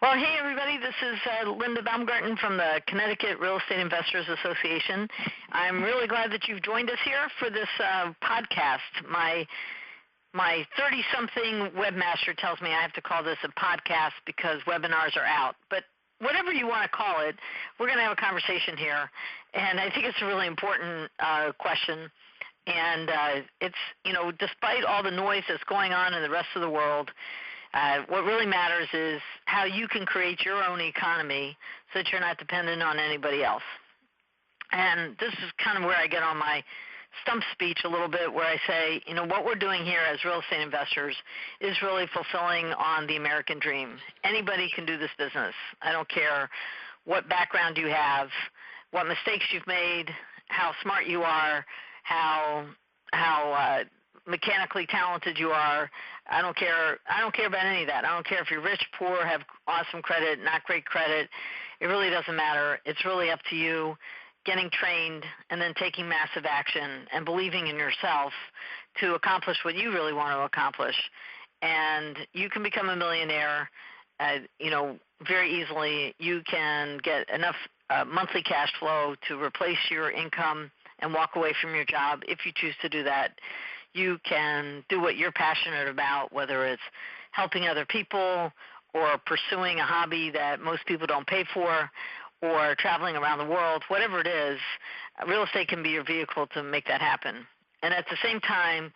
Well, hey, everybody. This is Linda Baumgarten from the Connecticut Real Estate Investors Association. I'm really glad that you've joined us here for this podcast. My 30-something webmaster tells me I have to call this a podcast because webinars are out. But whatever you want to call it, we're going to have a conversation here. And I think it's a really important question. And it's, despite all the noise that's going on in the rest of the world, what really matters is how you can create your own economy so that you're not dependent on anybody else. And this is kind of where I get on my stump speech a little bit, where I say, what we're doing here as real estate investors is really fulfilling on the American dream. Anybody can do this business. I don't care what background you have, what mistakes you've made, how smart you are, how mechanically talented you are. I don't care about any of that. I don't care if you're rich, poor, have awesome credit, not great credit. It really doesn't matter. It's really up to you getting trained and then taking massive action and believing in yourself to accomplish what you really want to accomplish. And you can become a millionaire, very easily. You can get enough monthly cash flow to replace your income and walk away from your job if you choose to do that. You can do what you're passionate about, whether it's helping other people or pursuing a hobby that most people don't pay for, or traveling around the world. Whatever it is, real estate can be your vehicle to make that happen. And at the same time,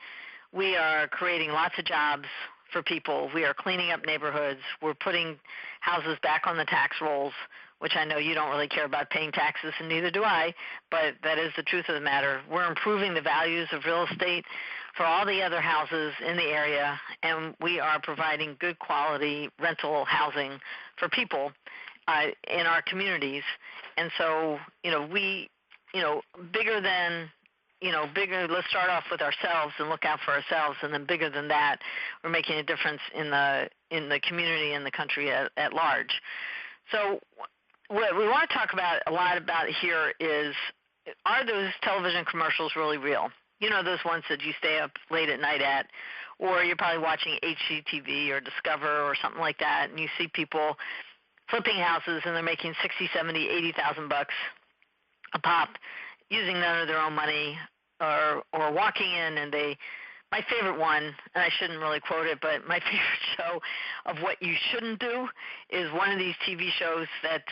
we are creating lots of jobs for people. We are cleaning up neighborhoods. We're putting houses back on the tax rolls, which I know you don't really care about paying taxes, and neither do I, but that is the truth of the matter. We're improving the values of real estate for all the other houses in the area, and we are providing good quality rental housing for people in our communities. And so, bigger, let's start off with ourselves and look out for ourselves, and then bigger than that, we're making a difference in the community and the country at large. So what we want to talk about a lot about here is, are those television commercials really real? Those ones that you stay up late at night at, or you're probably watching HGTV or Discover or something like that, and you see people flipping houses and they're making $60,000, $70,000, $80,000 a pop using none of their own money, or walking in and my favorite one, and I shouldn't really quote it, but my favorite show of what you shouldn't do is one of these TV shows that,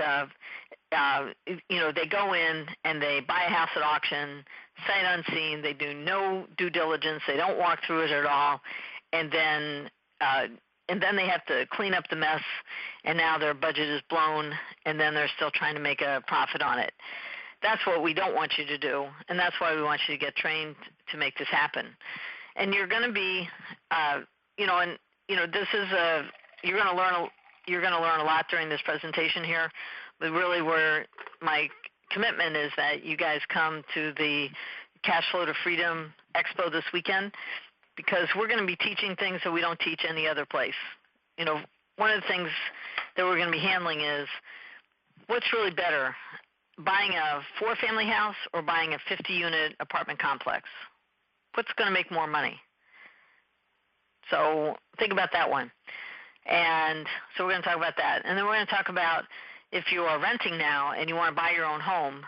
they go in and they buy a house at auction, sight unseen. They do no due diligence. They don't walk through it at all. And then they have to clean up the mess, and now their budget is blown, and then they're still trying to make a profit on it. That's what we don't want you to do, and that's why we want you to get trained to make this happen. And you're going to be, this is you're going to learn a lot during this presentation here. But really, where my commitment is that you guys come to the Cash Flow to Freedom Expo this weekend, because we're going to be teaching things that we don't teach any other place. One of the things that we're going to be handling is what's really better, buying a 4-family house or buying a 50-unit apartment complex? What's going to make more money? So think about that one. And so we're going to talk about that. And then we're going to talk about if you are renting now and you want to buy your own home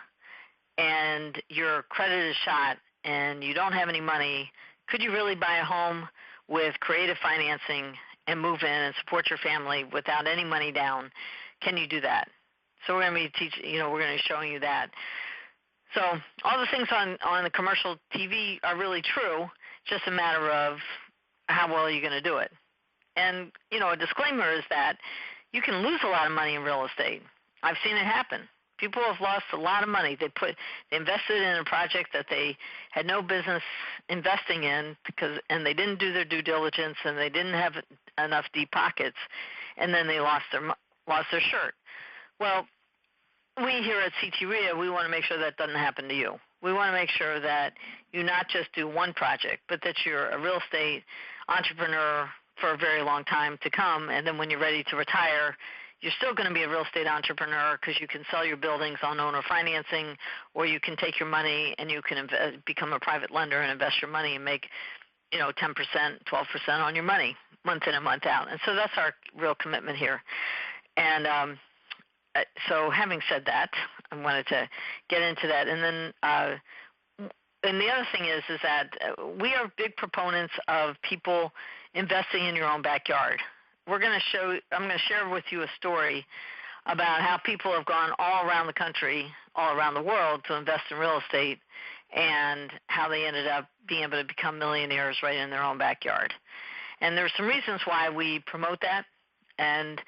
and your credit is shot and you don't have any money, could you really buy a home with creative financing and move in and support your family without any money down? Can you do that? So we're going to be we're going to be showing you that. So all the things on the commercial TV are really true, just a matter of how well you're going to do it. And, a disclaimer is that you can lose a lot of money in real estate. I've seen it happen. People have lost a lot of money. They invested in a project that they had no business investing in and they didn't do their due diligence, and they didn't have enough deep pockets, and then they lost their shirt. Well, we here at CTREIA, we want to make sure that doesn't happen to you. We want to make sure that you not just do one project, but that you're a real estate entrepreneur for a very long time to come, and then when you're ready to retire, you're still going to be a real estate entrepreneur because you can sell your buildings on owner financing, or you can take your money and you can become a private lender and invest your money and make 10%, 12% on your money month in and month out. And so that's our real commitment here. And so having said that, I wanted to get into that. And then and the other thing is that we are big proponents of people investing in your own backyard. I'm going to share with you a story about how people have gone all around the country, all around the world to invest in real estate, and how they ended up being able to become millionaires right in their own backyard. And there's some reasons why we promote that, and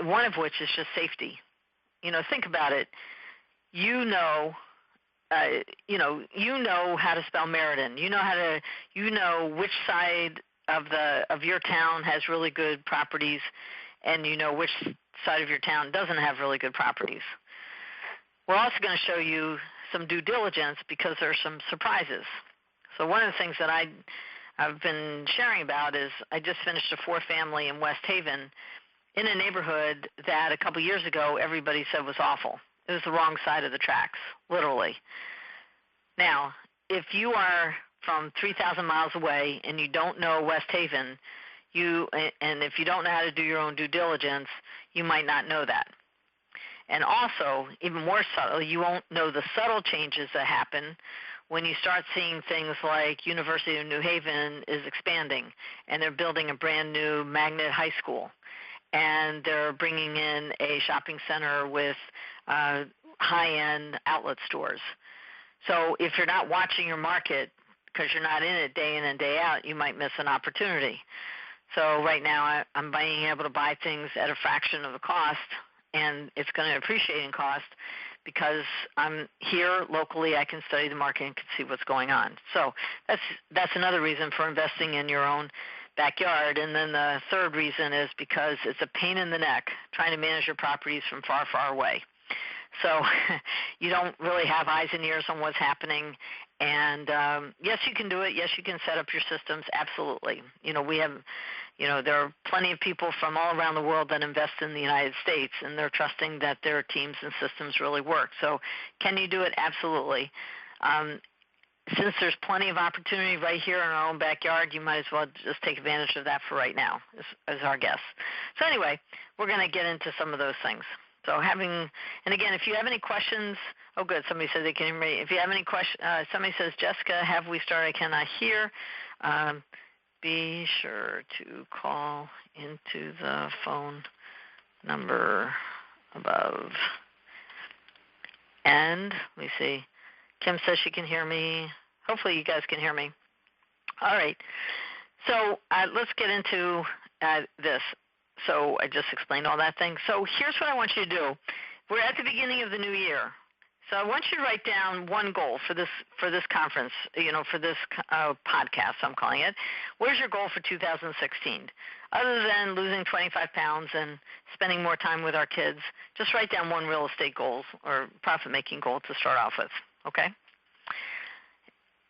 one of which is just safety. Think about it. You know how to spell Meriden. You know which side of your town has really good properties, and you know which side of your town doesn't have really good properties. We're also going to show you some due diligence because there's some surprises. So one of the things that I've been sharing about is I just finished a 4-family in West Haven in a neighborhood that a couple years ago everybody said was awful. It was the wrong side of the tracks, literally. Now, if you are from 3,000 miles away and you don't know West Haven, and if you don't know how to do your own due diligence, you might not know that. And also, even more subtle, you won't know the subtle changes that happen when you start seeing things like University of New Haven is expanding, and they're building a brand new magnet high school, and they're bringing in a shopping center with high-end outlet stores. So if you're not watching your market because you're not in it day in and day out, you might miss an opportunity. So right now I'm being able to buy things at a fraction of the cost, and it's going to appreciate in cost because I'm here locally. I can study the market and can see what's going on. So that's another reason for investing in your own backyard. And then the third reason is because it's a pain in the neck trying to manage your properties from far, far away. So you don't really have eyes and ears on what's happening. And yes, you can do it. Yes, you can set up your systems. Absolutely. We have, there are plenty of people from all around the world that invest in the United States, and they're trusting that their teams and systems really work. So can you do it? Absolutely. Since there's plenty of opportunity right here in our own backyard, you might as well just take advantage of that for right now, as our guess. So anyway, we're going to get into some of those things. So and again, if you have any questions, oh good, somebody said they can hear me. If you have any questions, somebody says, Jessica, have we started? I cannot hear. Be sure to call into the phone number above. And let me see. Kim says she can hear me. Hopefully you guys can hear me. All right. So let's get into this. So I just explained all that thing. So here's what I want you to do. We're at the beginning of the new year. So I want you to write down one goal for this conference, for this podcast, I'm calling it. Where's your goal for 2016? Other than losing 25 pounds and spending more time with our kids, just write down one real estate goal or profit-making goal to start off with, okay?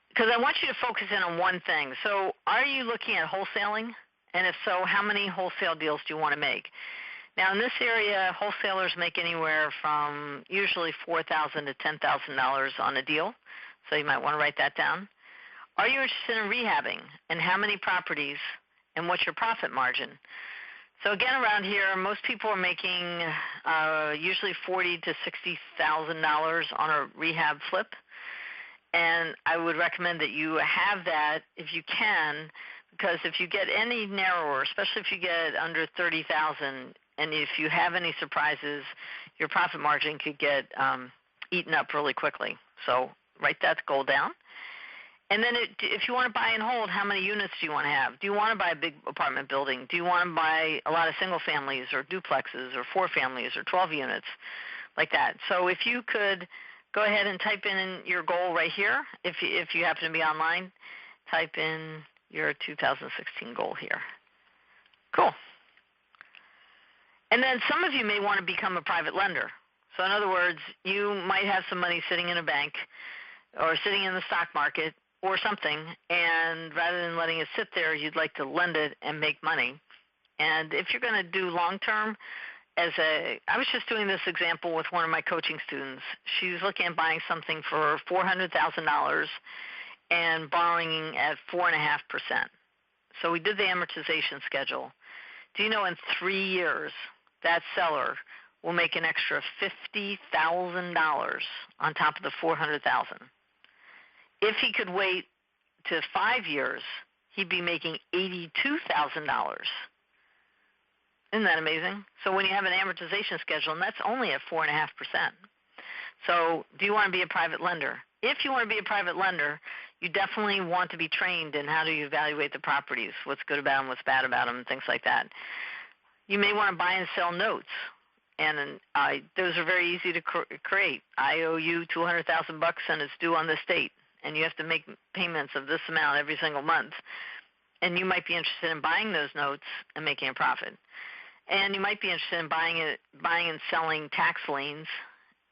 Because I want you to focus in on one thing. So are you looking at wholesaling? And if so, how many wholesale deals do you want to make? Now, in this area, wholesalers make anywhere from usually $4,000 to $10,000 on a deal, so you might want to write that down. Are you interested in rehabbing, and how many properties, and what's your profit margin? So again, around here, most people are making usually $40,000 to $60,000 on a rehab flip, and I would recommend that you have that if you can, because if you get any narrower, especially if you get under 30,000, and if you have any surprises, your profit margin could get eaten up really quickly. So write that goal down. And then if you want to buy and hold, how many units do you want to have? Do you want to buy a big apartment building? Do you want to buy a lot of single families or duplexes or 4 families or 12 units, like that? So if you could go ahead and type in your goal right here. If you happen to be online, type in your 2016 goal here. Cool. And then some of you may want to become a private lender. So in other words, you might have some money sitting in a bank or sitting in the stock market or something, and rather than letting it sit there, you'd like to lend it and make money. And if you're going to do long-term, I was just doing this example with one of my coaching students. She was looking at buying something for $400,000 and borrowing at 4.5%. So we did the amortization schedule. Do you know in 3 years, that seller will make an extra $50,000 on top of the $400,000. If he could wait to 5 years, he'd be making $82,000. Isn't that amazing? So when you have an amortization schedule, and that's only at 4.5%. So do you want to be a private lender? If you want to be a private lender, you definitely want to be trained in how do you evaluate the properties, what's good about them, what's bad about them, and things like that. You may want to buy and sell notes, and those are very easy to create. I owe you $200,000 and it's due on this date, and you have to make payments of this amount every single month. And you might be interested in buying those notes and making a profit. And you might be interested in buying and selling tax liens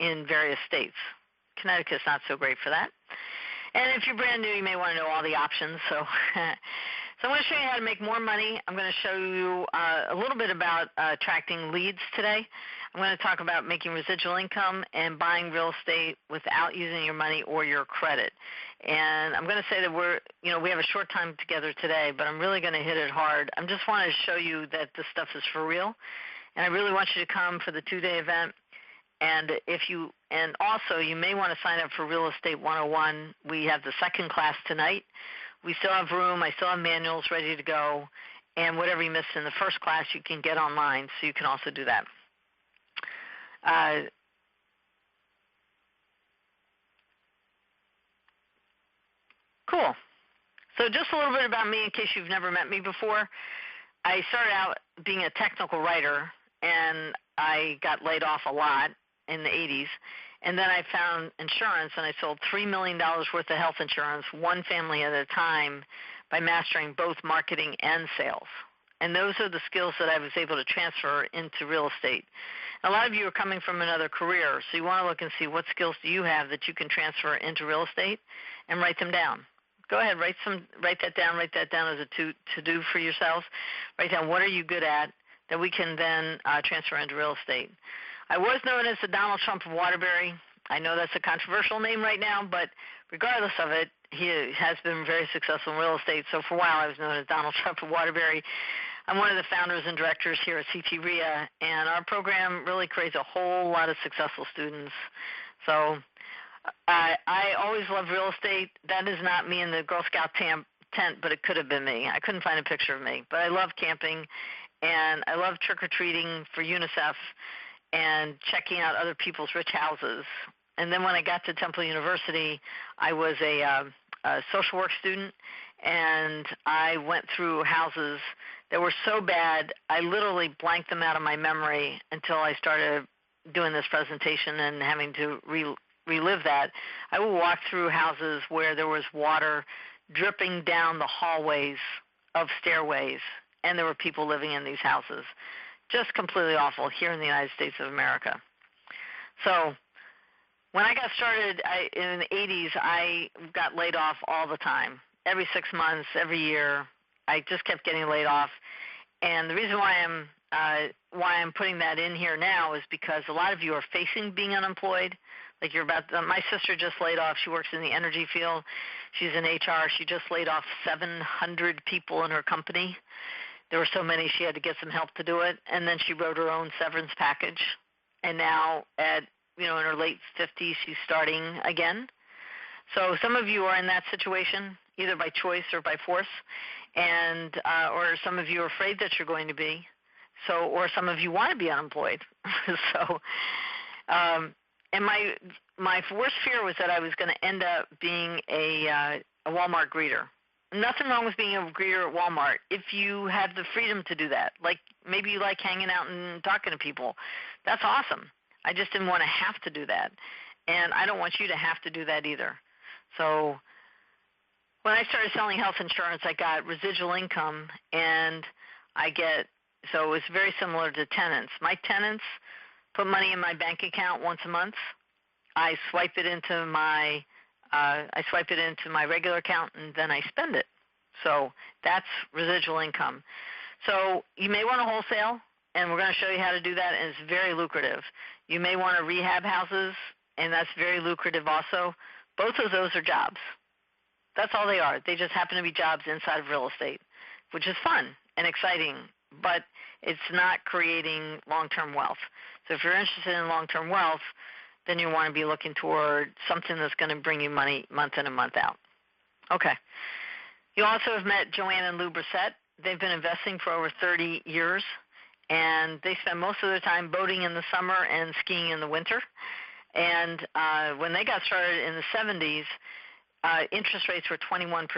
in various states. Connecticut's not so great for that. And if you're brand new, you may want to know all the options. So I'm going to show you how to make more money. I'm going to show you a little bit about attracting leads today. I'm going to talk about making residual income and buying real estate without using your money or your credit. And I'm going to say that we have a short time together today, but I'm really going to hit it hard. I just want to show you that this stuff is for real, and I really want you to come for the 2-day event. And also you may want to sign up for Real Estate 101. We have the second class tonight. We still have room. I still have manuals ready to go. And whatever you missed in the first class, you can get online, so you can also do that. Cool. So just a little bit about me in case you've never met me before. I started out being a technical writer, and I got laid off a lot in the 80s. And then I found insurance, and I sold $3 million worth of health insurance, one family at a time, by mastering both marketing and sales. And those are the skills that I was able to transfer into real estate. A lot of you are coming from another career, so you want to look and see what skills do you have that you can transfer into real estate, and write them down. Go ahead, write that down as a to-do for yourselves. Write down what are you good at that we can then transfer into real estate. I was known as the Donald Trump of Waterbury. I know that's a controversial name right now, but regardless of it, he has been very successful in real estate. So for a while I was known as Donald Trump of Waterbury. I'm one of the founders and directors here at CTREIA, and our program really creates a whole lot of successful students. So I always love real estate. That is not me in the Girl Scout tent, but it could have been me. I couldn't find a picture of me. But I love camping, and I love trick-or-treating for UNICEF and checking out other people's rich houses. And then when I got to Temple University, I was a social work student, and I went through houses that were so bad, I literally blanked them out of my memory until I started doing this presentation and having to relive that. I would walk through houses where there was water dripping down the hallways of stairways, and there were people living in these houses. Just completely awful here in the United States of America. So when I got started in the 80s, I got laid off all the time. Every 6 months, every year, I just kept getting laid off. And the reason why I'm putting that in here now is because a lot of you are facing being unemployed. Like my sister just laid off. She works in the energy field. She's in HR. She just laid off 700 people in her company. There were so many she had to get some help to do it, and then she wrote her own severance package. And now in her late 50s, she's starting again. So some of you are in that situation, either by choice or by force, and or some of you are afraid that you're going to be. So, or some of you want to be unemployed. So, and my worst fear was that I was going to end up being a Walmart greeter. Nothing wrong with being a greeter at Walmart if you have the freedom to do that. Like maybe you like hanging out and talking to people. That's awesome. I just didn't want to have to do that. And I don't want you to have to do that either. So when I started selling health insurance, I got residual income, and so it was very similar to tenants. My tenants put money in my bank account once a month. I swipe it into my regular account, and then I spend it. So that's residual income. So you may want to wholesale, and we're going to show you how to do that, and it's very lucrative. You may want to rehab houses, and that's very lucrative also. Both of those are jobs. That's all they are. They just happen to be jobs inside of real estate, which is fun and exciting. But It's not creating long-term wealth. So if you're interested in long-term wealth, then you want to be looking toward something that's going to bring you money month in and month out. Okay. You also have met Joanne and Lou Brissett. They've been investing for over 30 years, and they spend most of their time boating in the summer and skiing in the winter. And when they got started in the 70s, interest rates were 21%.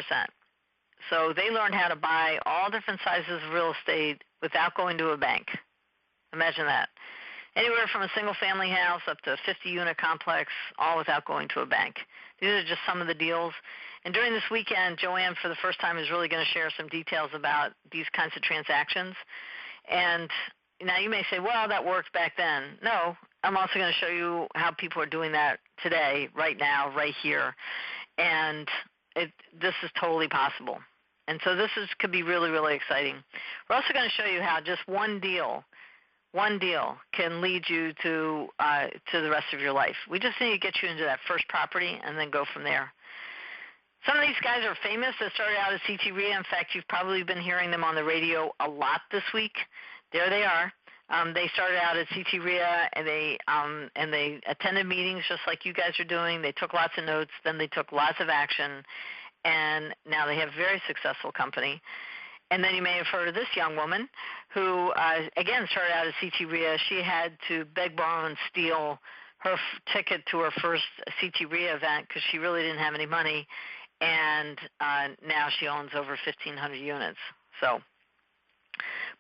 So they learned how to buy all different sizes of real estate without going to a bank. Imagine that. Anywhere from a single-family house up to a 50-unit complex, all without going to a bank. These are just some of the deals. And during this weekend, Joanne, for the first time, is really going to share some details about these kinds of transactions. And now you may say, well, that worked back then. No, I'm also going to show you how people are doing that today, right now, right here. And this is totally possible. And so this could be really, really exciting. We're also going to show you how just one deal can lead you to the rest of your life. We just need to get you into that first property and then go from there. Some of these guys are famous. They started out at CTREIA. In fact, you've probably been hearing them on the radio a lot this week. There they are. They started out at CTREIA, and they attended meetings just like you guys are doing. They took lots of notes. Then they took lots of action, and now they have a very successful company. And then you may have heard of this young woman who, again, started out at CTREIA. She had to beg, borrow, and steal her ticket to her first CTREIA event because she really didn't have any money, and now she owns over 1,500 units.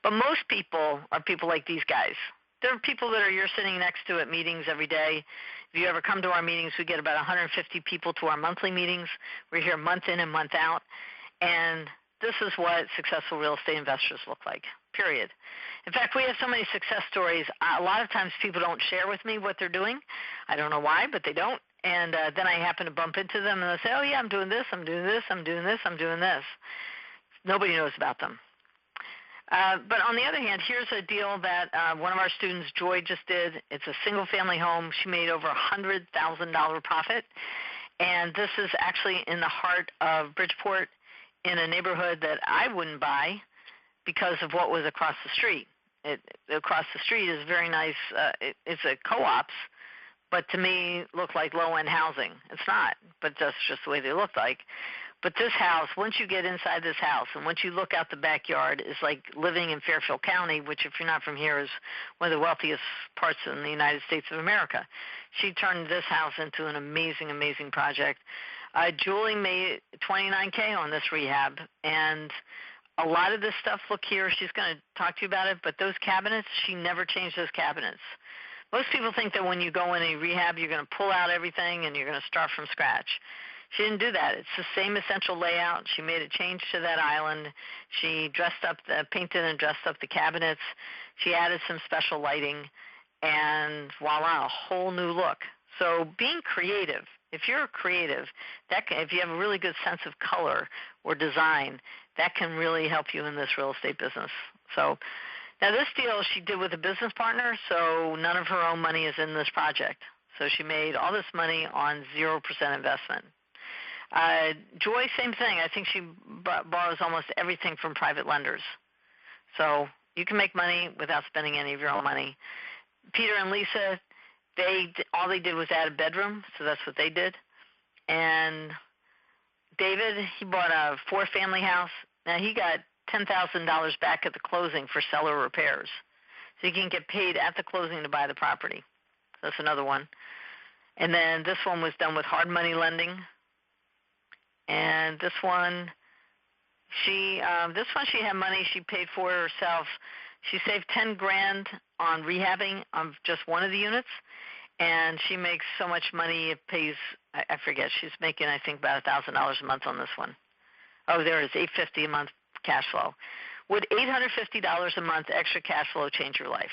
But most people are people like these guys. They're people that you're sitting next to at meetings every day. If you ever come to our meetings, we get about 150 people to our monthly meetings. We're here month in and month out, and this is what successful real estate investors look like, period. In fact, we have so many success stories. A lot of times people don't share with me what they're doing. I don't know why, but they don't. And then I happen to bump into them, and they'll say, oh, yeah, I'm doing this, I'm doing this, I'm doing this, I'm doing this. Nobody knows about them. But on the other hand, here's a deal that one of our students, Joy, just did. It's a single-family home. She made over $100,000 profit. And this is actually in the heart of Bridgeport, in a neighborhood that I wouldn't buy because of what was across the street. Across the street is very nice. It's a co-ops, but to me looked like low-end housing. It's not, but that's just the way they look like. But this house, once you get inside this house and once you look out the backyard, is like living in Fairfield County, which if you're not from here is one of the wealthiest parts in the United States of America. She turned this house into an amazing, amazing project. Julie made $29K on this rehab, and a lot of this stuff, look here, she's going to talk to you about it, but those cabinets, she never changed those cabinets. Most people think that when you go in a rehab, you're going to pull out everything and you're going to start from scratch. She didn't do that. It's the same essential layout. She made a change to that island. She painted and dressed up the cabinets. She added some special lighting, and voila, a whole new look. So being creative, if you're creative, if you have a really good sense of color or design, that can really help you in this real estate business. So now this deal she did with a business partner, so none of her own money is in this project. So she made all this money on 0% investment. Joy, same thing. I think she borrows almost everything from private lenders. So you can make money without spending any of your own money. Peter and Lisa, all they did was add a bedroom, so that's what they did. And David, he bought a 4-family house. Now he got $10,000 back at the closing for seller repairs. So you can get paid at the closing to buy the property. That's another one. And then this one was done with hard money lending. And this one she had money she paid for herself. She saved $10,000 on rehabbing of just one of the units, and she makes so much money it pays. I forget. She's making I think about $1,000 a month on this one. Oh, there it is, $850 a month cash flow. Would $850 a month extra cash flow change your life?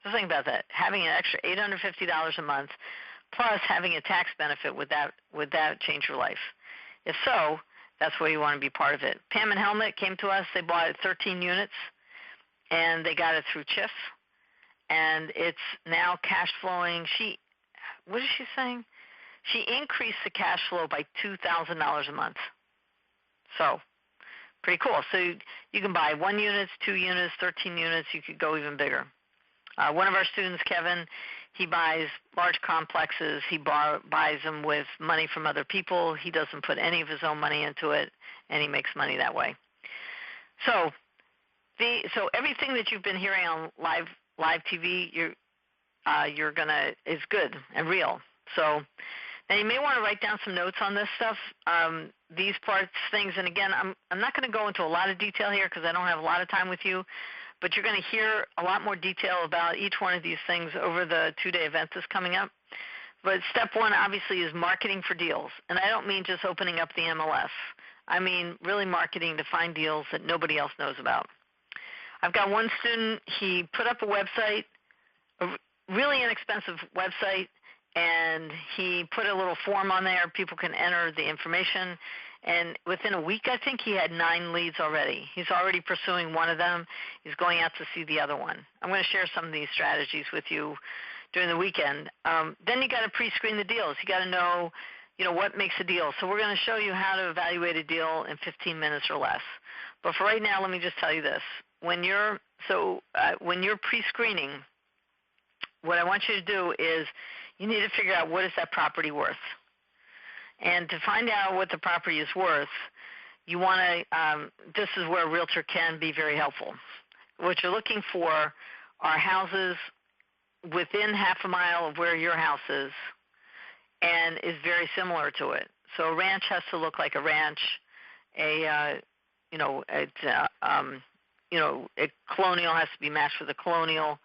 Just think about that. Having an extra $850 a month, plus having a tax benefit, would that change your life? If so, that's where you want to be part of it. Pam and Helmut came to us. They bought 13 units, and they got it through CHIF, and it's now cash flowing. What is she saying? She increased the cash flow by $2,000 a month. So Pretty cool. So you can buy 1 unit, 2 units, 13 units. You could go even bigger. One of our students, Kevin, he buys large complexes. He buys them with money from other people. He doesn't put any of his own money into it, and he makes money that way. So everything that you've been hearing on live TV, is good and real. So now you may want to write down some notes on this stuff, these parts, things. And again, I'm not going to go into a lot of detail here because I don't have a lot of time with you. But you're going to hear a lot more detail about each one of these things over the 2-day event that's coming up. But step one, obviously, is marketing for deals. And I don't mean just opening up the MLS. I mean really marketing to find deals that nobody else knows about. I've got one student, he put up a website, a really inexpensive website, and he put a little form on there. People can enter the information. And within a week, I think he had 9 leads already. He's already pursuing one of them. He's going out to see the other one. I'm going to share some of these strategies with you during the weekend. Then you got to pre-screen the deals. You got to know, what makes a deal. So we're going to show you how to evaluate a deal in 15 minutes or less. But for right now, let me just tell you this: when you're pre-screening, what I want you to do is you need to figure out what is that property worth. And to find out what the property is worth, you want to, this is where a realtor can be very helpful. What you're looking for are houses within half a mile of where your house is and is very similar to it. So a ranch has to look like a ranch. A colonial has to be matched with a colonial.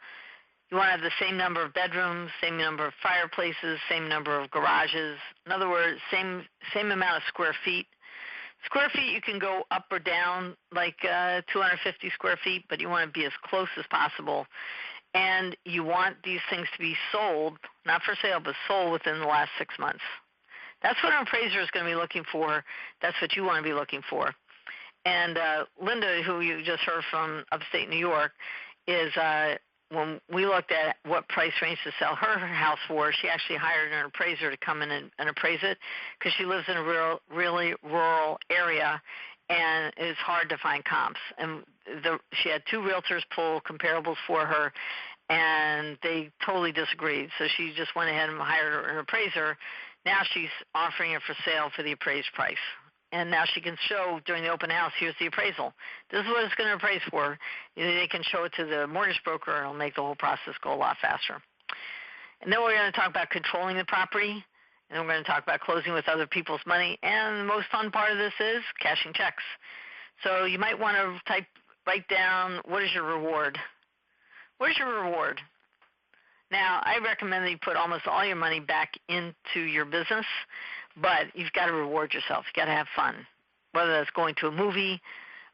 You want to have the same number of bedrooms, same number of fireplaces, same number of garages. In other words, same amount of square feet. Square feet, you can go up or down like 250 square feet, but you want to be as close as possible. And you want these things to be sold, not for sale, but sold within the last 6 months. That's what an appraiser is going to be looking for. That's what you want to be looking for. And Linda, who you just heard from upstate New York, is when we looked at what price range to sell her house for, she actually hired an appraiser to come in and appraise it because she lives in a really rural area, and it's hard to find comps. And she had 2 realtors pull comparables for her, and they totally disagreed. So she just went ahead and hired an appraiser. Now she's offering it for sale for the appraised price. And now she can show during the open house, here's the appraisal. This is what it's going to appraise for. They can show it to the mortgage broker, and it'll make the whole process go a lot faster. And then we're going to talk about controlling the property, and then we're going to talk about closing with other people's money. And the most fun part of this is cashing checks. So you might want to write down, what is your reward? What is your reward? Now, I recommend that you put almost all your money back into your business, but you've got to reward yourself. You've got to have fun, whether that's going to a movie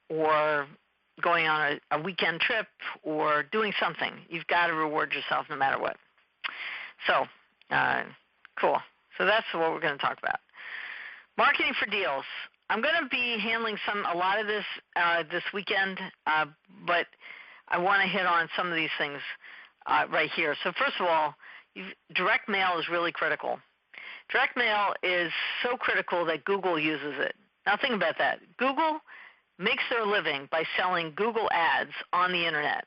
or going on a weekend trip or doing something. You've got to reward yourself no matter what. So, cool. So that's what we're going to talk about. Marketing for deals. I'm going to be handling a lot of this this weekend, but I want to hit on some of these things right here. So first of all, direct mail is really critical. Direct mail is so critical that Google uses it. Now think about that. Google makes their living by selling Google ads on the internet,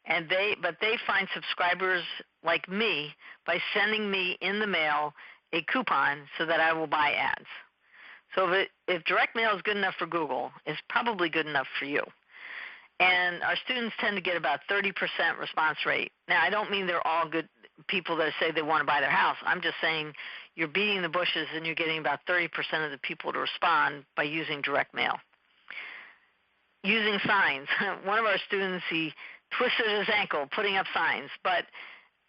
but they find subscribers like me by sending me in the mail a coupon so that I will buy ads. So if direct mail is good enough for Google, it's probably good enough for you. And our students tend to get about 30% response rate. Now, I don't mean they're all good people that say they want to buy their house. I'm just saying you're beating the bushes and you're getting about 30% of the people to respond by using direct mail. Using signs. One of our students, he twisted his ankle putting up signs, but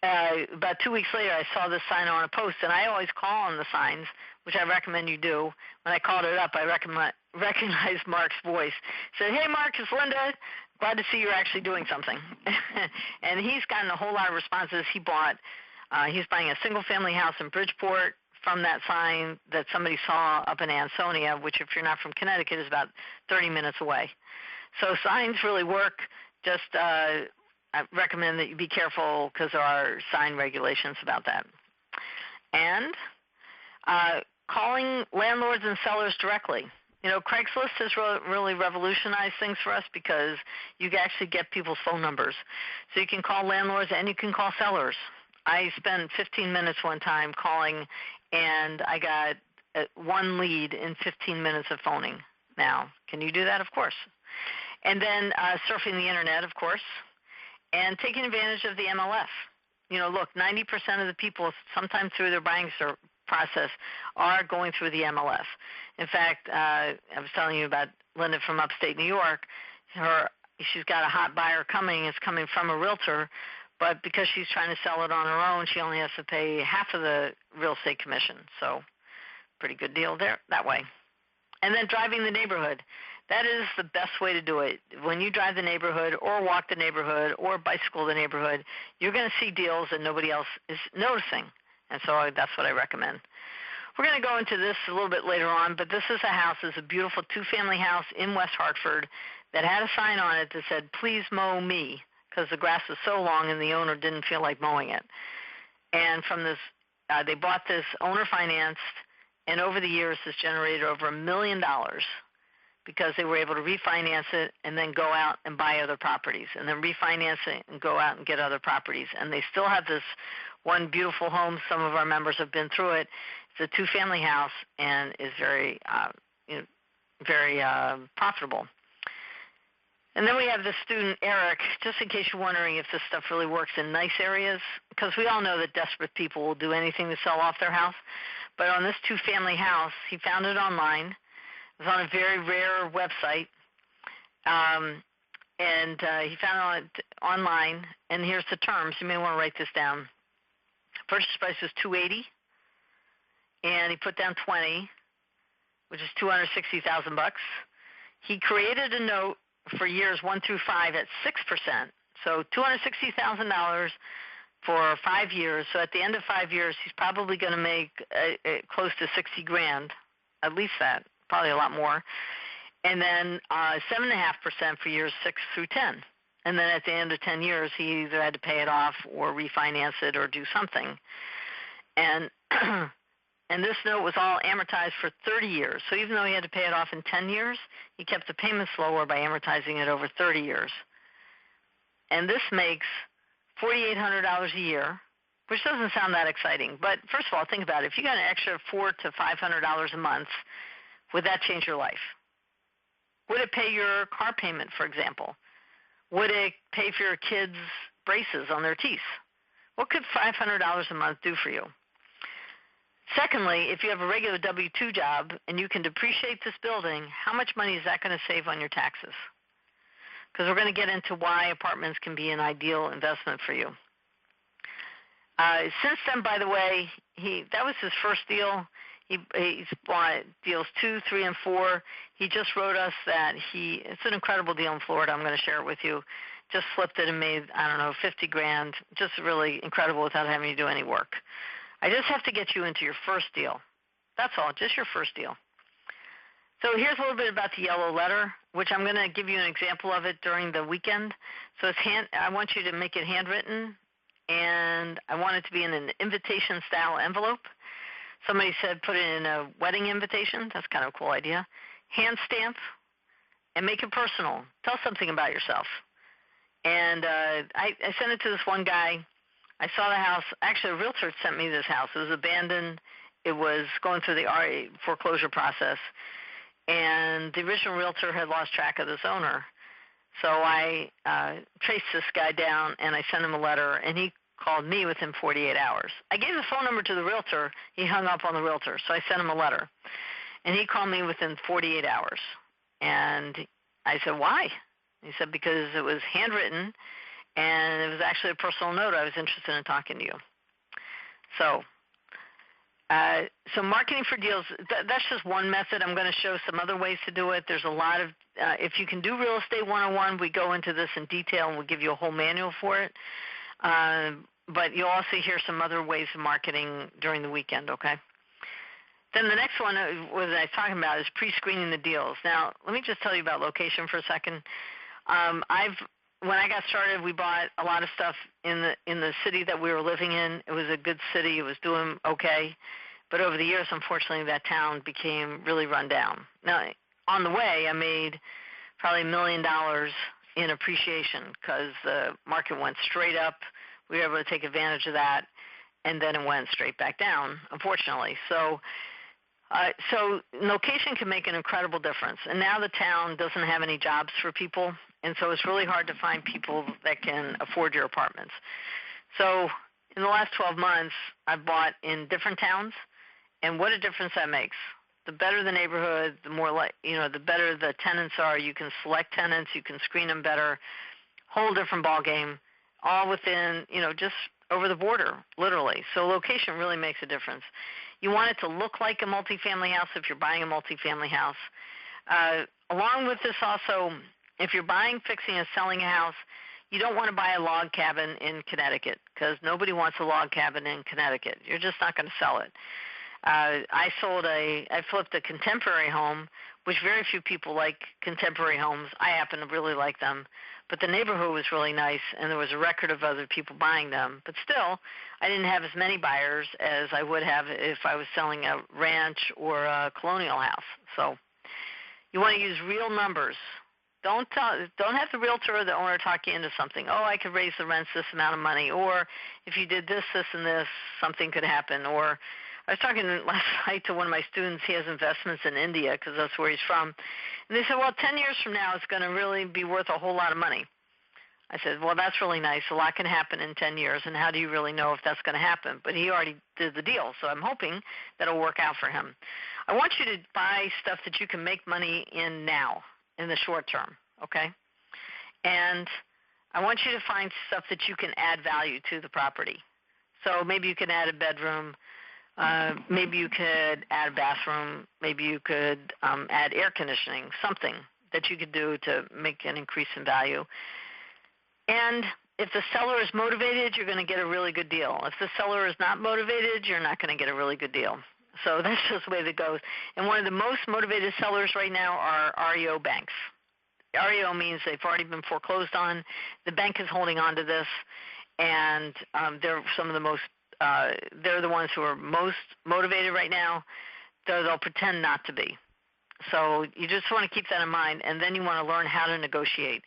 about 2 weeks later I saw this sign on a post, and I always call on the signs, which I recommend you do. When I called it up, I recognized Mark's voice. Said, hey, Mark, it's Linda. Glad to see you're actually doing something. And he's gotten a whole lot of responses. He's buying a single-family house in Bridgeport from that sign that somebody saw up in Ansonia, which if you're not from Connecticut is about 30 minutes away. So signs really work. Just I recommend that you be careful because there are sign regulations about that. And calling landlords and sellers directly. You know, Craigslist has really revolutionized things for us because you can actually get people's phone numbers. So you can call landlords and you can call sellers. I spent 15 minutes one time calling, and I got one lead in 15 minutes of phoning. Now, can you do that? Of course. And then surfing the internet, of course, and taking advantage of the MLS. You know, look, 90% of the people, sometime through their buying process, are going through the MLS. In fact, I was telling you about Linda from upstate New York. She's got a hot buyer coming. It's coming from a realtor, but because she's trying to sell it on her own, she only has to pay half of the real estate commission. So pretty good deal there that way. And then driving the neighborhood. That is the best way to do it. When you drive the neighborhood or walk the neighborhood or bicycle the neighborhood, you're going to see deals that nobody else is noticing. And so that's what I recommend. We're going to go into this a little bit later on, but this is a house. It's a beautiful two-family house in West Hartford that had a sign on it that said, "Please mow me," because the grass was so long and the owner didn't feel like mowing it. And from this, they bought this owner financed, and over the years has generated over $1 million because they were able to refinance it and then go out and buy other properties, and then refinance it and go out and get other properties. And they still have this one beautiful home. Some of our members have been through it. It's a two-family house and is very profitable. And then we have the student, Eric, just in case you're wondering if this stuff really works in nice areas, because we all know that desperate people will do anything to sell off their house. But on this two-family house, he found it online. It was on a very rare website. He found it online, and here's the terms. You may want to write this down. Purchase price was $280, and he put down $20, which is $260,000. He created a note for years 1 through 5 at 6%, so $260,000 for 5 years. So at the end of 5 years, he's probably going to make close to $60,000, at least that, probably a lot more. And then 7.5% for years 6 through 10. And then at the end of 10 years, he either had to pay it off or refinance it or do something. And and this note was all amortized for 30 years. So even though he had to pay it off in 10 years, he kept the payments lower by amortizing it over 30 years. And this makes $4,800 a year, which doesn't sound that exciting. But first of all, think about it. If you got an extra $400 to $500 a month, would that change your life? Would it pay your car payment, for example? Would it pay for your kids' braces on their teeth? What could $500 a month do for you? Secondly, if you have a regular W-2 job and you can depreciate this building, how much money is that going to save on your taxes? Because we're going to get into why apartments can be an ideal investment for you. Since then, by the way, that was his first deal. He's bought deals 2, 3, and 4. He just wrote us that it's an incredible deal in Florida. I'm going to share it with you. Just flipped it and made, $50,000. Just really incredible without having to do any work. I just have to get you into your first deal. That's all, just your first deal. So here's a little bit about the yellow letter, which I'm going to give you an example of it during the weekend. So I want you to make it handwritten, and I want it to be in an invitation-style envelope. Somebody said put it in a wedding invitation. That's kind of a cool idea. Hand stamp, and make it personal. Tell something about yourself. And I sent it to this one guy. I saw the house. Actually, a realtor sent me this house. It was abandoned. It was going through the RA foreclosure process. And the original realtor had lost track of this owner. So I traced this guy down, and I sent him a letter, and he called me within 48 hours. I gave the phone number to the realtor. He hung up on the realtor, so I sent him a letter. And he called me within 48 hours. And I said, why? He said, because it was handwritten, and it was actually a personal note. I was interested in talking to you. So marketing for deals, that's just one method. I'm going to show some other ways to do it. There's a lot of, if you can do Real Estate 101, we go into this in detail, and we'll give you a whole manual for it. But you'll also hear some other ways of marketing during the weekend, okay? Then the next one I was talking about is pre-screening the deals. Now, let me just tell you about location for a second. When I got started, we bought a lot of stuff in the city that we were living in. It was a good city. It was doing okay. But over the years, unfortunately, that town became really run down. Now, on the way, I made probably $1 million in appreciation because the market went straight up. We were able to take advantage of that, and then it went straight back down, unfortunately. So location can make an incredible difference. And now the town doesn't have any jobs for people, and so it's really hard to find people that can afford your apartments. So in the last 12 months, I've bought in different towns, and what a difference that makes. The better the neighborhood, the more the better the tenants are. You can select tenants, you can screen them better. Whole different ball game, all within just over the border, literally. So location really makes a difference. You want it to look like a multifamily house if you're buying a multifamily house. Along with this, also, if you're buying, fixing, and selling a house, you don't want to buy a log cabin in Connecticut because nobody wants a log cabin in Connecticut. You're just not going to sell it. I flipped a contemporary home, which very few people like contemporary homes. I happen to really like them. But the neighborhood was really nice, and there was a record of other people buying them. But still, I didn't have as many buyers as I would have if I was selling a ranch or a colonial house. So you want to use real numbers. Don't have the realtor or the owner talk you into something. Oh, I could raise the rents this amount of money, or if you did this, this, and this, something could happen. Or I was talking last night to one of my students. He has investments in India because that's where he's from. And they said, well, 10 years from now, it's going to really be worth a whole lot of money. I said, well, that's really nice. A lot can happen in 10 years, and how do you really know if that's going to happen? But he already did the deal, so I'm hoping that it'll work out for him. I want you to buy stuff that you can make money in now, in the short term, okay? And I want you to find stuff that you can add value to the property. So maybe you can add a bedroom. Maybe you could add a bathroom. Maybe you could add air conditioning, something that you could do to make an increase in value. And if the seller is motivated, you're going to get a really good deal. If the seller is not motivated, you're not going to get a really good deal. So that's just the way that goes. And one of the most motivated sellers right now are REO banks. REO means they've already been foreclosed on. The bank is holding on to this, and they're some of the most they're the ones who are most motivated right now, though they'll pretend not to be. So you just want to keep that in mind, and then you want to learn how to negotiate.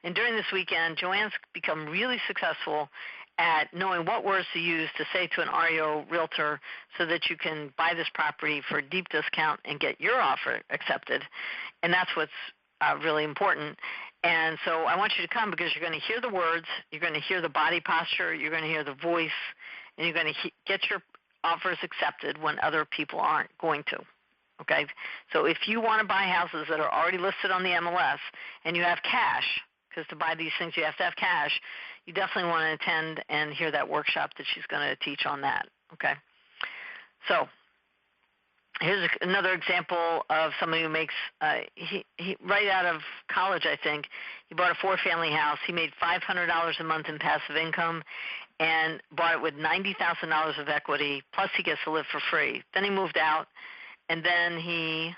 And during this weekend, Joanne's become really successful at knowing what words to use to say to an REO realtor so that you can buy this property for a deep discount and get your offer accepted. And that's what's really important. And so I want you to come because you're going to hear the words, you're going to hear the body posture, you're going to hear the voice, and you're going to get your offers accepted when other people aren't going to. Okay? So if you want to buy houses that are already listed on the MLS and you have cash, because to buy these things you have to have cash, you definitely want to attend and hear that workshop that she's going to teach on that. Okay? So here's another example of somebody who makes, he right out of college, I think, he bought a 4-family house. He made $500 a month in passive income and bought it with $90,000 of equity, plus he gets to live for free. Then he moved out, and then he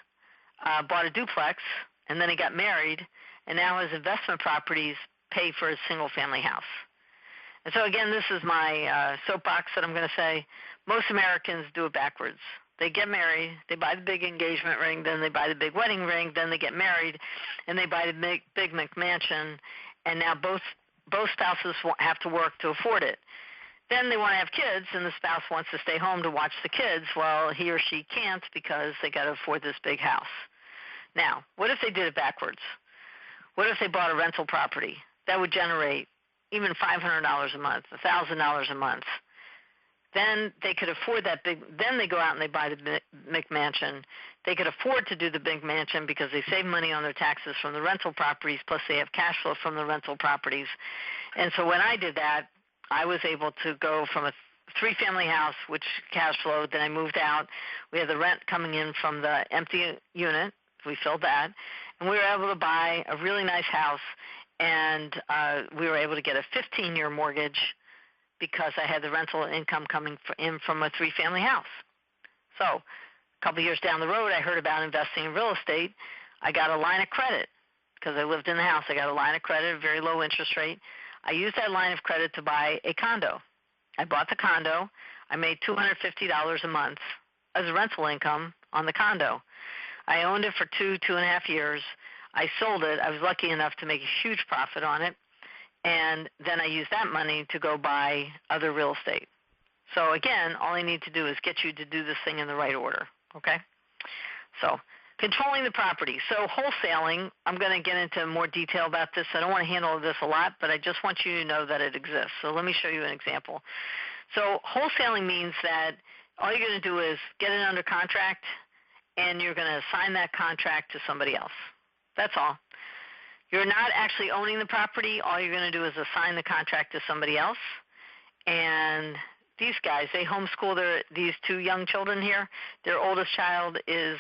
bought a duplex, and then he got married, and now his investment properties pay for his single-family house. And so, again, this is my soapbox that I'm going to say. Most Americans do it backwards. They get married, they buy the big engagement ring, then they buy the big wedding ring, then they get married, and they buy the big McMansion, and now both spouses have to work to afford it. Then they want to have kids, and the spouse wants to stay home to watch the kids. Well, he or she can't because they got to afford this big house. Now, what if they did it backwards? What if they bought a rental property? That would generate even $500 a month, $1,000 a month. Then they could afford that big, then they go out and they buy the McMansion. They could afford to do the big mansion because they save money on their taxes from the rental properties, plus they have cash flow from the rental properties. And so when I did that, I was able to go from a 3-family house, which cash flowed, then I moved out. We had the rent coming in from the empty unit. We filled that. And we were able to buy a really nice house, and we were able to get a 15-year mortgage because I had the rental income coming in from a 3-family house. So a couple of years down the road, I heard about investing in real estate. I got a line of credit because I lived in the house. I got a line of credit, a very low interest rate. I used that line of credit to buy a condo. I bought the condo. I made $250 a month as a rental income on the condo. I owned it for 2.5 years. I sold it. I was lucky enough to make a huge profit on it. And then I used that money to go buy other real estate. So again, all I need to do is get you to do this thing in the right order, okay? So controlling the property. So wholesaling, I'm going to get into more detail about this. I don't want to handle this a lot, but I just want you to know that it exists. So let me show you an example. So wholesaling means that all you're going to do is get it under contract, and you're going to assign that contract to somebody else. That's all. You're not actually owning the property. All you're going to do is assign the contract to somebody else. And these guys, they homeschool these two young children here. Their oldest child is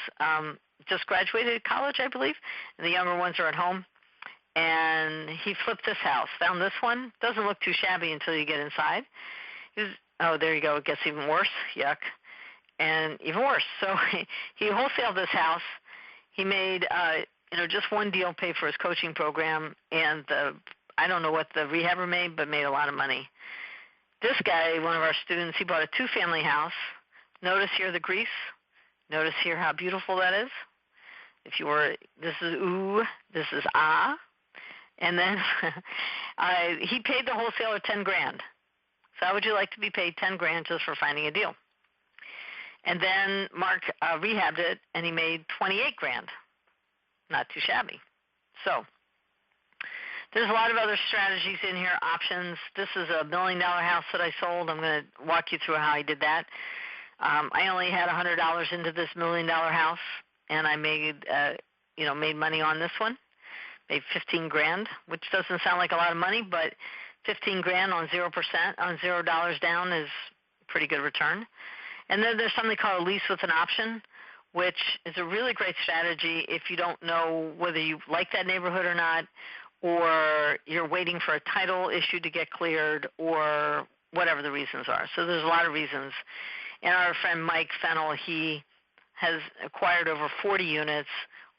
just graduated college, I believe, and the younger ones are at home. And he flipped this house, found this one. Doesn't look too shabby until you get inside. Oh, there you go. It gets even worse. Yuck. And even worse. So he wholesaled this house. He made just one deal paid for his coaching program, and I don't know what the rehabber made, but made a lot of money. This guy, one of our students, he bought a 2-family house. Notice here the grease. Notice here how beautiful that is. This is ooh, this is ah. And then he paid the wholesaler $10,000. So how would you like to be paid $10,000 just for finding a deal? And then Mark rehabbed it, and he made $28,000. Not too shabby. So there's a lot of other strategies in here, options. This is a $1 million house that I sold. I'm going to walk you through how I did that. I only had $100 into this $1 million house, and I made money on this one. Made $15,000, which doesn't sound like a lot of money, but $15,000 on 0% on $0 down is a pretty good return. And then there's something called a lease with an option, which is a really great strategy if you don't know whether you like that neighborhood or not, or you're waiting for a title issue to get cleared, or whatever the reasons are. So there's a lot of reasons. And our friend Mike Fennell, he has acquired over 40 units,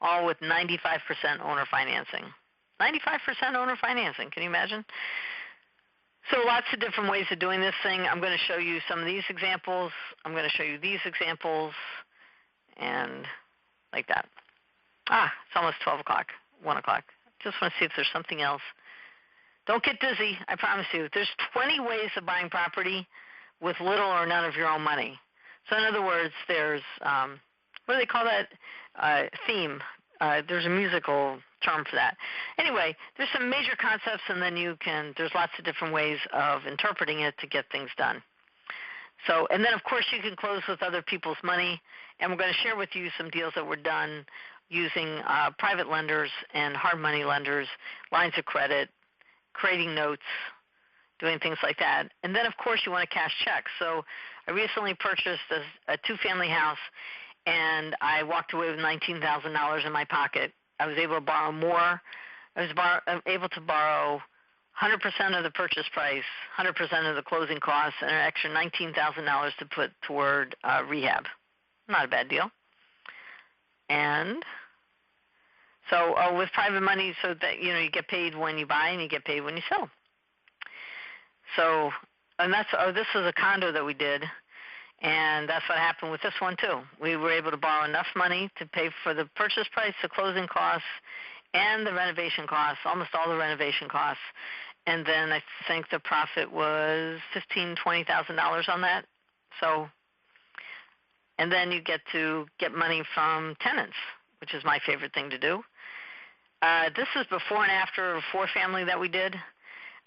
all with 95% owner financing. 95% owner financing, can you imagine? So lots of different ways of doing this thing. I'm going to show you some of these examples. I'm going to show you these examples, and like that. It's almost 12 o'clock, 1 o'clock. Just want to see if there's something else. Don't get dizzy, I promise you. There's 20 ways of buying property with little or none of your own money. So in other words, there's, what do they call that? Theme. There's a musical term for that. Anyway, there's some major concepts, and then there's lots of different ways of interpreting it to get things done. So, and then of course you can close with other people's money, and we're going to share with you some deals that were done using private lenders and hard money lenders, lines of credit, creating notes, doing things like that. And then of course you want to cash checks. So I recently purchased a 2-family house, and I walked away with $19,000 in my pocket. I was able to borrow more. I was able to borrow 100% of the purchase price, 100% of the closing costs, and an extra $19,000 to put toward rehab. Not a bad deal. And so with private money, so that you get paid when you buy and you get paid when you sell. So, and this is a condo that we did, and that's what happened with this one too. We were able to borrow enough money to pay for the purchase price, the closing costs, and the renovation costs, almost all the renovation costs. And then I think the profit was $15,000, $20,000 on that. So, and then you get to get money from tenants, which is my favorite thing to do. This is before and after a 4-family that we did.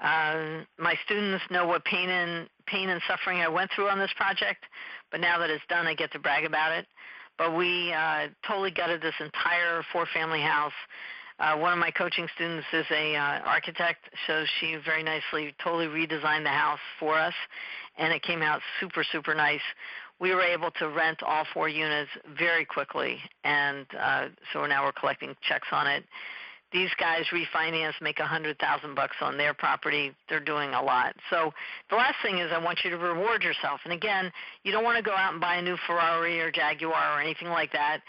My students know what pain and suffering I went through on this project, but now that it's done, I get to brag about it. But we totally gutted this entire 4-family house. One of my coaching students is a architect, so she very nicely totally redesigned the house for us, and it came out super, super nice. We were able to rent all 4 units very quickly, and so now we're collecting checks on it. These guys refinance, make $100,000 on their property. They're doing a lot. So the last thing is I want you to reward yourself. And again, you don't want to go out and buy a new Ferrari or Jaguar or anything like that.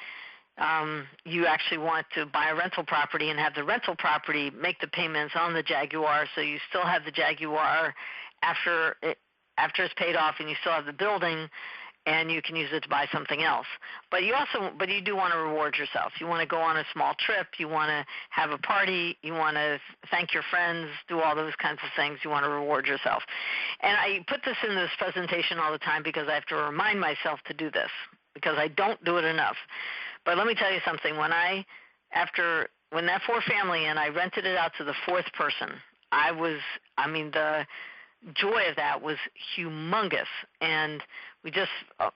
You actually want to buy a rental property and have the rental property make the payments on the Jaguar, so you still have the Jaguar after it's paid off, and you still have the building, and you can use it to buy something else. But you do want to reward yourself. You want to go on a small trip. You want to have a party. You want to thank your friends, do all those kinds of things. You want to reward yourself. And I put this in this presentation all the time because I have to remind myself to do this because I don't do it enough. But let me tell you something. When that 4-family and I rented it out to the 4th person, the joy of that was humongous. And we just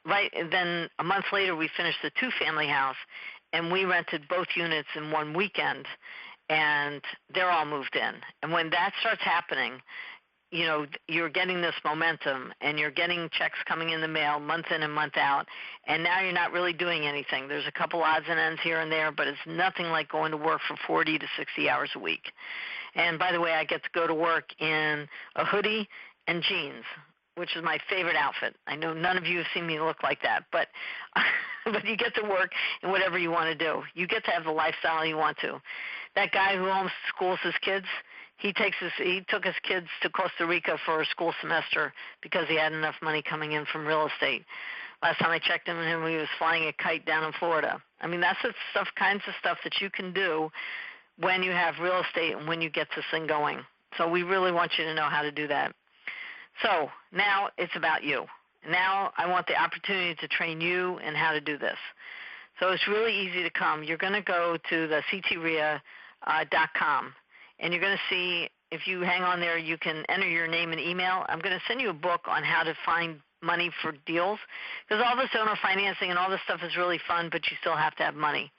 then a month later we finished the 2-family house, and we rented both units in one weekend, and they're all moved in. And when that starts happening, you're getting this momentum, and you're getting checks coming in the mail month in and month out, and now you're not really doing anything. There's a couple odds and ends here and there, but it's nothing like going to work for 40 to 60 hours a week. And by the way, I get to go to work in a hoodie and jeans, which is my favorite outfit. I know none of you have seen me look like that, but but you get to work in whatever you want to do. You get to have the lifestyle you want to. That guy who homeschools his kids, he took his kids to Costa Rica for a school semester because he had enough money coming in from real estate. Last time I checked him, he was flying a kite down in Florida. I mean, that's the kinds of stuff that you can do when you have real estate and when you get this thing going. So we really want you to know how to do that. So now it's about you. Now I want the opportunity to train you in how to do this. So it's really easy to come. You're going to go to the CTREIA.com, and you're going to see, if you hang on there, you can enter your name and email. I'm going to send you a book on how to find money for deals, because all this owner financing and all this stuff is really fun, but you still have to have money.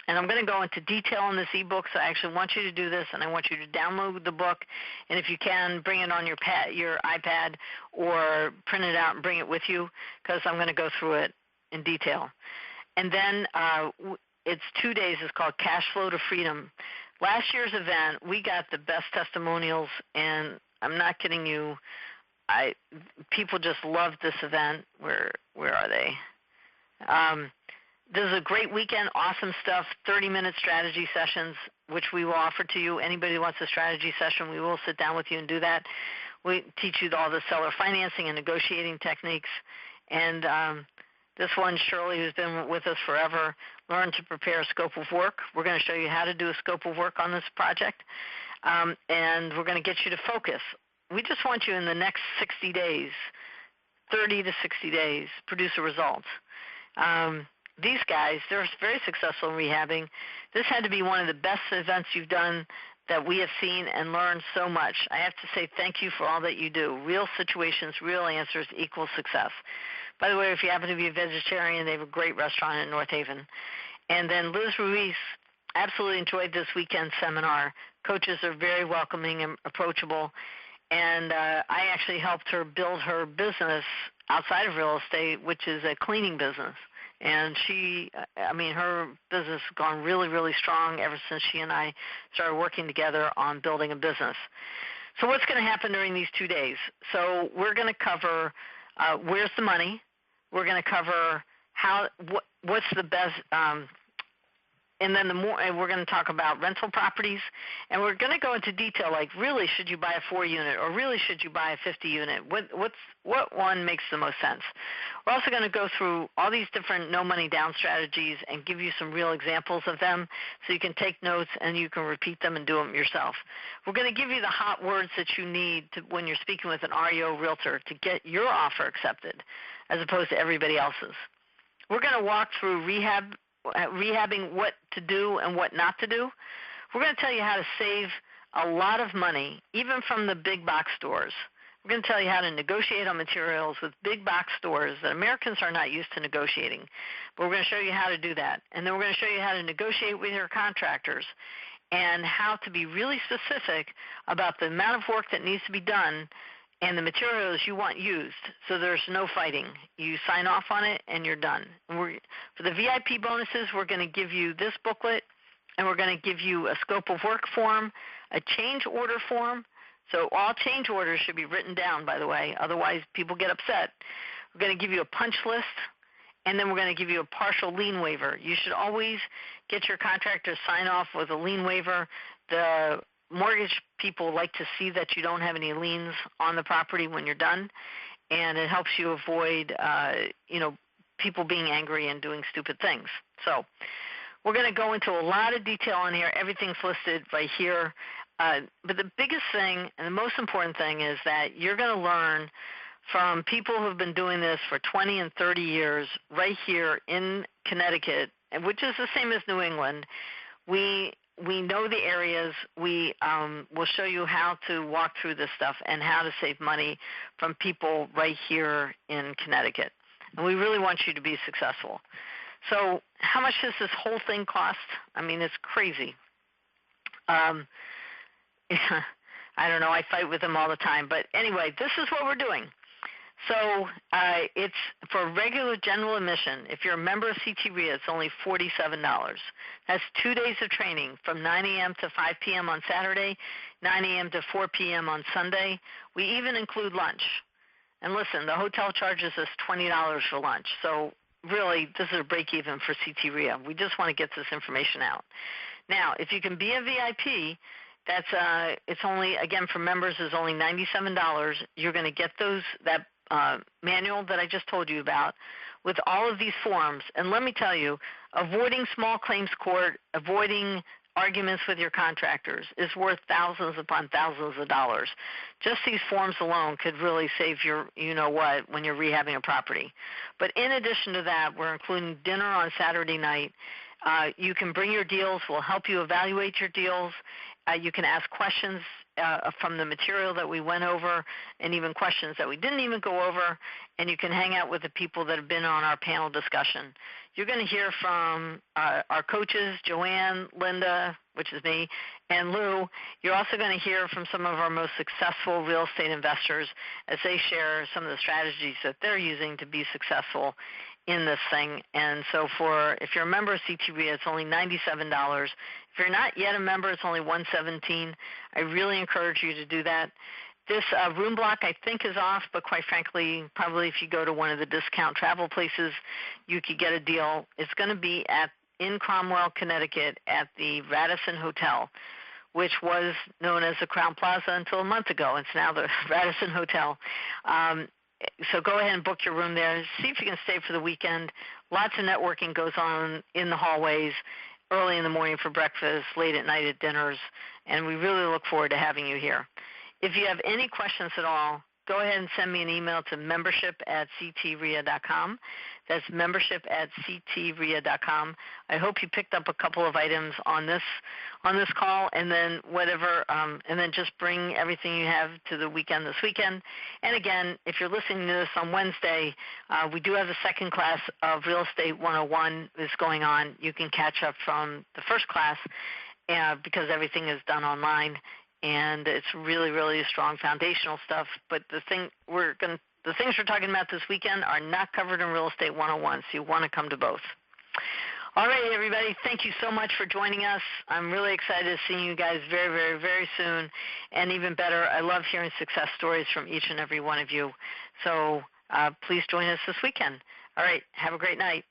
And I'm going to go into detail in this ebook, so I actually want you to do this, and I want you to download the book, and if you can, bring it on your iPad or print it out and bring it with you, because I'm going to go through it in detail. And then it's 2 days. It's called Cash Flow to Freedom. Last year's event, we got the best testimonials, and I'm not kidding you. People just loved this event. Where are they? This is a great weekend, awesome stuff, 30-minute strategy sessions, which we will offer to you. Anybody who wants a strategy session, we will sit down with you and do that. We teach you all the seller financing and negotiating techniques. And this one, Shirley, who's been with us forever, learn to prepare a scope of work. We're going to show you how to do a scope of work on this project, and we're going to get you to focus. We just want you in the next 60 days, 30 to 60 days, produce a result. These guys, they're very successful in rehabbing. This had to be one of the best events you've done that we have seen and learned so much. I have to say thank you for all that you do. Real situations, real answers equal success. By the way, if you happen to be a vegetarian, they have a great restaurant in North Haven. And then Liz Ruiz absolutely enjoyed this weekend seminar. Coaches are very welcoming and approachable. And I actually helped her build her business outside of real estate, which is a cleaning business. And her business has gone really, really strong ever since she and I started working together on building a business. So what's going to happen during these 2 days? So we're going to cover where's the money. We're going to cover what's the best, and then we're going to talk about rental properties, and we're going to go into detail, like really should you buy a 4-unit or really should you buy a 50-unit? What one makes the most sense? We're also going to go through all these different no money down strategies and give you some real examples of them so you can take notes and you can repeat them and do them yourself. We're going to give you the hot words that you need when you're speaking with an REO realtor to get your offer accepted as opposed to everybody else's. We're going to walk through rehabbing what to do and what not to do. We're going to tell you how to save a lot of money, even from the big box stores. We're going to tell you how to negotiate on materials with big box stores that Americans are not used to negotiating. But we're going to show you how to do that. And then we're going to show you how to negotiate with your contractors and how to be really specific about the amount of work that needs to be done and the materials you want used, so there's no fighting. You sign off on it and you're done. For the VIP bonuses, we're going to give you this booklet, and we're going to give you a scope of work form, a change order form. So all change orders should be written down, by the way, otherwise people get upset. We're going to give you a punch list, and then we're going to give you a partial lien waiver. You should always get your contractor to sign off with a lien waiver. The mortgage people like to see that you don't have any liens on the property when you're done. and it helps you avoid, people being angry and doing stupid things. So we're going to go into a lot of detail on here. Everything's listed right here. But the biggest thing and the most important thing is that you're going to learn from people who have been doing this for 20 and 30 years right here in Connecticut, which is the same as New England. We know the areas. We will show you how to walk through this stuff and how to save money from people right here in Connecticut. And we really want you to be successful. So how much does this whole thing cost? I mean, it's crazy. I don't know. I fight with them all the time. But anyway, this is what we're doing. So it's for regular general admission. If you're a member of CTREIA, it's only $47. That's 2 days of training from 9 a.m. to 5 p.m. on Saturday, 9 a.m. to 4 p.m. on Sunday. We even include lunch. And listen, the hotel charges us $20 for lunch. So really, this is a break-even for CTREIA. We just want to get this information out. Now, if you can be a VIP, it's only, again, for members is only $97. You're going to get that manual that I just told you about with all of these forms. And let me tell you, avoiding small claims court, avoiding arguments with your contractors is worth thousands upon thousands of dollars. Just these forms alone could really save your you-know-what when you're rehabbing a property. But in addition to that, we're including dinner on Saturday night. You can bring your deals. We'll help you evaluate your deals. You can ask questions from the material that we went over and even questions that we didn't even go over, and you can hang out with the people that have been on our panel discussion. You're going to hear from our coaches, Joanne, Linda, which is me, and Lou. You're also going to hear from some of our most successful real estate investors as they share some of the strategies that they're using to be successful in this thing. And so if you're a member of CTREIA, it's only $97. If you're not yet a member, it's only $117. I really encourage you to do that. This room block, I think, is off, but quite frankly, probably if you go to one of the discount travel places, you could get a deal. It's going to be in Cromwell, Connecticut, at the Radisson Hotel, which was known as the Crown Plaza until a month ago. It's now the Radisson Hotel. So go ahead and book your room there. See if you can stay for the weekend. Lots of networking goes on in the hallways, early in the morning for breakfast, late at night at dinners, and we really look forward to having you here. If you have any questions at all, go ahead and send me an email to membership@ctreia.com. That's membership@ctreia.com. I hope you picked up a couple of items on this call, and then and then just bring everything you have to the weekend this weekend. And again, if you're listening to this on Wednesday, we do have the second class of Real Estate 101 is going on. You can catch up from the first class because everything is done online. And it's really, really strong foundational stuff. But the things we're talking about this weekend are not covered in Real Estate 101, so you want to come to both. All right, everybody, thank you so much for joining us. I'm really excited to see you guys very, very, very soon. And even better, I love hearing success stories from each and every one of you. So please join us this weekend. All right, have a great night.